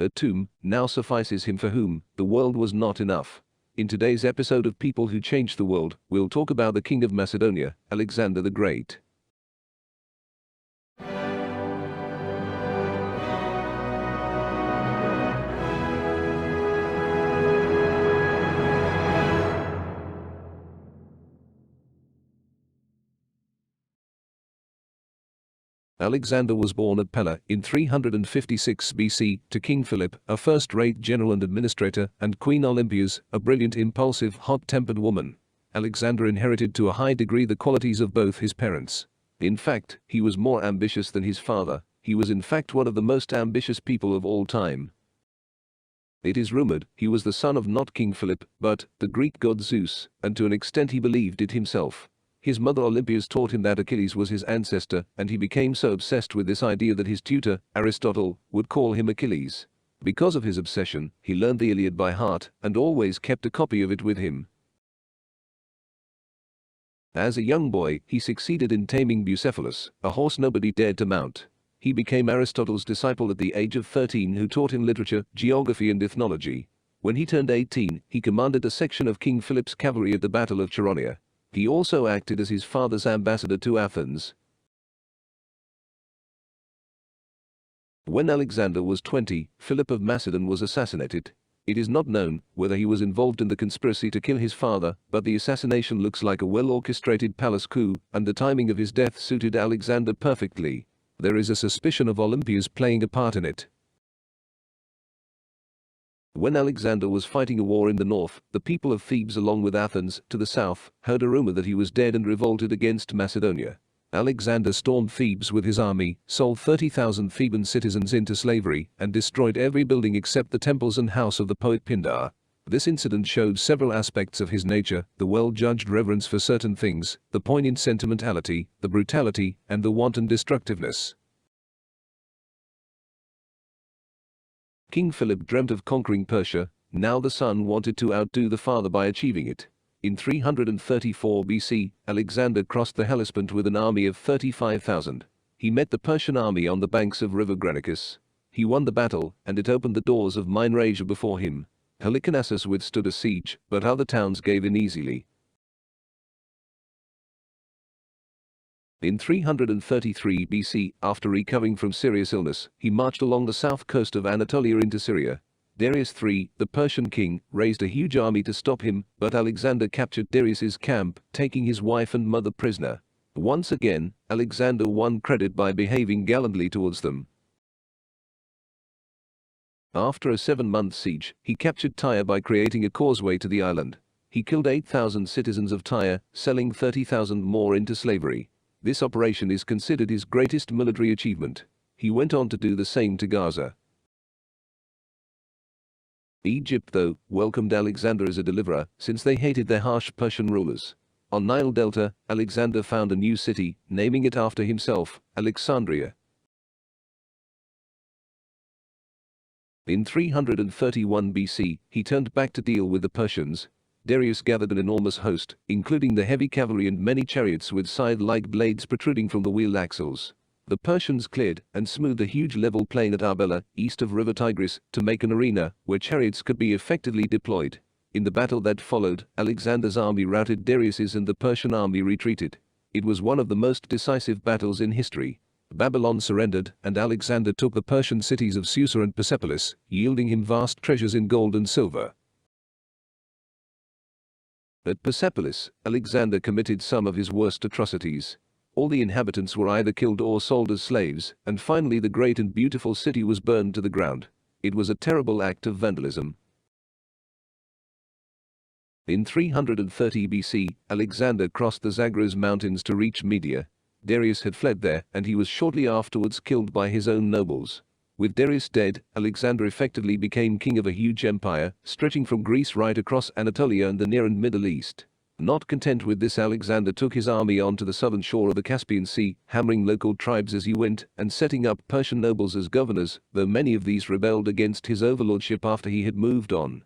A tomb now suffices him for whom the world was not enough. In today's episode of People Who Changed the World, we'll talk about the King of Macedonia, Alexander the Great. Alexander was born at Pella in 356 BC to King Philip, a first-rate general and administrator, and Queen Olympias, a brilliant, impulsive, hot-tempered woman. Alexander inherited to a high degree the qualities of both his parents. In fact, he was more ambitious than his father. He was in fact one of the most ambitious people of all time. It is rumored he was the son of not King Philip, but the Greek god Zeus, and to an extent he believed it himself. His mother Olympias taught him that Achilles was his ancestor, and he became so obsessed with this idea that his tutor, Aristotle, would call him Achilles. Because of his obsession, he learned the Iliad by heart and always kept a copy of it with him. As a young boy, he succeeded in taming Bucephalus, a horse nobody dared to mount. He became Aristotle's disciple at the age of 13, who taught him literature, geography and ethnology. When he turned 18, he commanded a section of King Philip's cavalry at the Battle of Chaeronea. He also acted as his father's ambassador to Athens. When Alexander was 20, Philip of Macedon was assassinated. It is not known whether he was involved in the conspiracy to kill his father, but the assassination looks like a well-orchestrated palace coup, and the timing of his death suited Alexander perfectly. There is a suspicion of Olympias playing a part in it. When Alexander was fighting a war in the north, the people of Thebes along with Athens, to the south, heard a rumor that he was dead and revolted against Macedonia. Alexander stormed Thebes with his army, sold 30,000 Theban citizens into slavery, and destroyed every building except the temples and house of the poet Pindar. This incident showed several aspects of his nature: the well-judged reverence for certain things, the poignant sentimentality, the brutality, and the wanton destructiveness. King Philip dreamt of conquering Persia. Now the son wanted to outdo the father by achieving it. In 334 BC, Alexander crossed the Hellespont with an army of 35,000. He met the Persian army on the banks of river Granicus. He won the battle, and it opened the doors of Minor Asia before him. Halicarnassus withstood a siege, but other towns gave in easily. In 333 BC, after recovering from serious illness, he marched along the south coast of Anatolia into Syria. Darius III, the Persian king, raised a huge army to stop him, but Alexander captured Darius's camp, taking his wife and mother prisoner. Once again, Alexander won credit by behaving gallantly towards them. After a 7-month siege, he captured Tyre by creating a causeway to the island. He killed 8,000 citizens of Tyre, selling 30,000 more into slavery. This operation is considered his greatest military achievement. He went on to do the same to Gaza. Egypt, though, welcomed Alexander as a deliverer, since they hated their harsh Persian rulers. On Nile Delta, Alexander found a new city, naming it after himself, Alexandria. In 331 BC, he turned back to deal with the Persians. Darius gathered an enormous host, including the heavy cavalry and many chariots with scythe-like blades protruding from the wheel axles. The Persians cleared and smoothed a huge level plain at Arbela, east of river Tigris, to make an arena where chariots could be effectively deployed. In the battle that followed, Alexander's army routed Darius's and the Persian army retreated. It was one of the most decisive battles in history. Babylon surrendered, and Alexander took the Persian cities of Susa and Persepolis, yielding him vast treasures in gold and silver. At Persepolis, Alexander committed some of his worst atrocities. All the inhabitants were either killed or sold as slaves, and finally the great and beautiful city was burned to the ground. It was a terrible act of vandalism. In 330 BC, Alexander crossed the Zagros mountains to reach Media. Darius had fled there, and he was shortly afterwards killed by his own nobles. With Darius dead, Alexander effectively became king of a huge empire, stretching from Greece right across Anatolia and the Near and Middle East. Not content with this, Alexander took his army onto the southern shore of the Caspian Sea, hammering local tribes as he went, and setting up Persian nobles as governors, though many of these rebelled against his overlordship after he had moved on.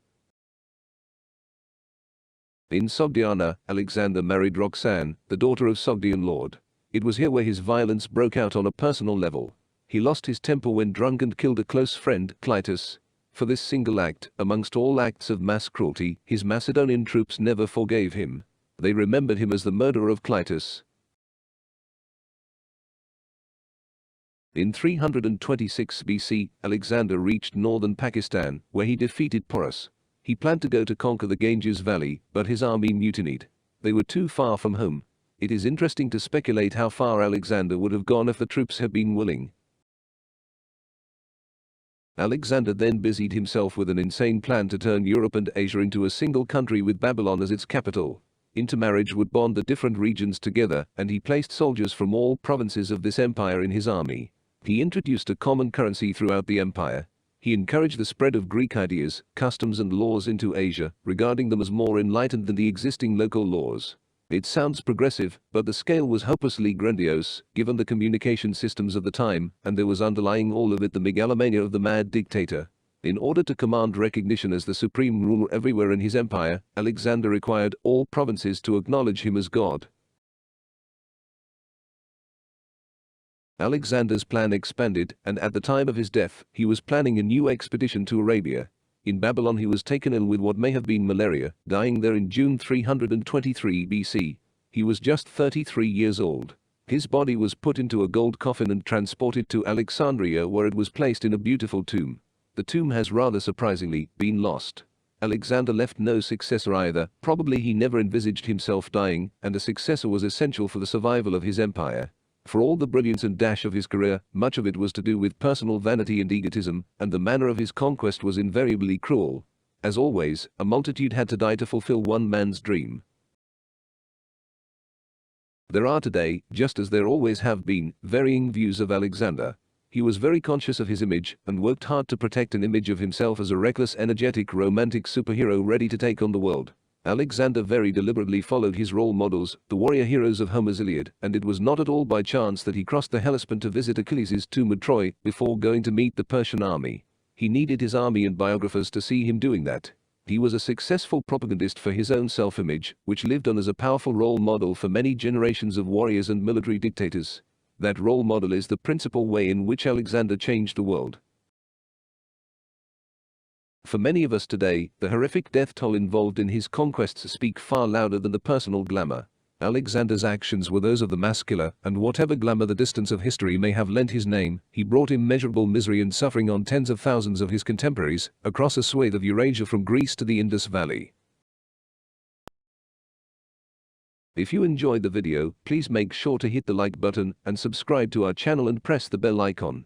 In Sogdiana, Alexander married Roxanne, the daughter of Sogdian lord. It was here where his violence broke out on a personal level. He lost his temper when drunk and killed a close friend, Cleitus. For this single act, amongst all acts of mass cruelty, his Macedonian troops never forgave him. They remembered him as the murderer of Cleitus. In 326 BC, Alexander reached northern Pakistan, where he defeated Porus. He planned to go to conquer the Ganges Valley, but his army mutinied. They were too far from home. It is interesting to speculate how far Alexander would have gone if the troops had been willing. Alexander then busied himself with an insane plan to turn Europe and Asia into a single country with Babylon as its capital. Intermarriage would bond the different regions together, and he placed soldiers from all provinces of this empire in his army. He introduced a common currency throughout the empire. He encouraged the spread of Greek ideas, customs and laws into Asia, regarding them as more enlightened than the existing local laws. It sounds progressive, but the scale was hopelessly grandiose, given the communication systems of the time, and there was underlying all of it the megalomania of the mad dictator. In order to command recognition as the supreme ruler everywhere in his empire, Alexander required all provinces to acknowledge him as God. Alexander's plan expanded, and at the time of his death, he was planning a new expedition to Arabia. In Babylon he was taken ill with what may have been malaria, dying there in June 323 BC. He was just 33 years old. His body was put into a gold coffin and transported to Alexandria, where it was placed in a beautiful tomb. The tomb has rather surprisingly been lost. Alexander left no successor either. Probably he never envisaged himself dying, and a successor was essential for the survival of his empire. For all the brilliance and dash of his career, much of it was to do with personal vanity and egotism, and the manner of his conquest was invariably cruel. As always, a multitude had to die to fulfill one man's dream. There are today, just as there always have been, varying views of Alexander. He was very conscious of his image, and worked hard to protect an image of himself as a reckless, energetic, romantic superhero ready to take on the world. Alexander very deliberately followed his role models, the warrior heroes of Homer's Iliad, and it was not at all by chance that he crossed the Hellespont to visit Achilles' tomb at Troy before going to meet the Persian army. He needed his army and biographers to see him doing that. He was a successful propagandist for his own self-image, which lived on as a powerful role model for many generations of warriors and military dictators. That role model is the principal way in which Alexander changed the world. For many of us today, the horrific death toll involved in his conquests speak far louder than the personal glamour. Alexander's actions were those of the mass killer, and whatever glamour the distance of history may have lent his name, he brought immeasurable misery and suffering on tens of thousands of his contemporaries, across a swathe of Eurasia from Greece to the Indus Valley. If you enjoyed the video, please make sure to hit the like button and subscribe to our channel and press the bell icon.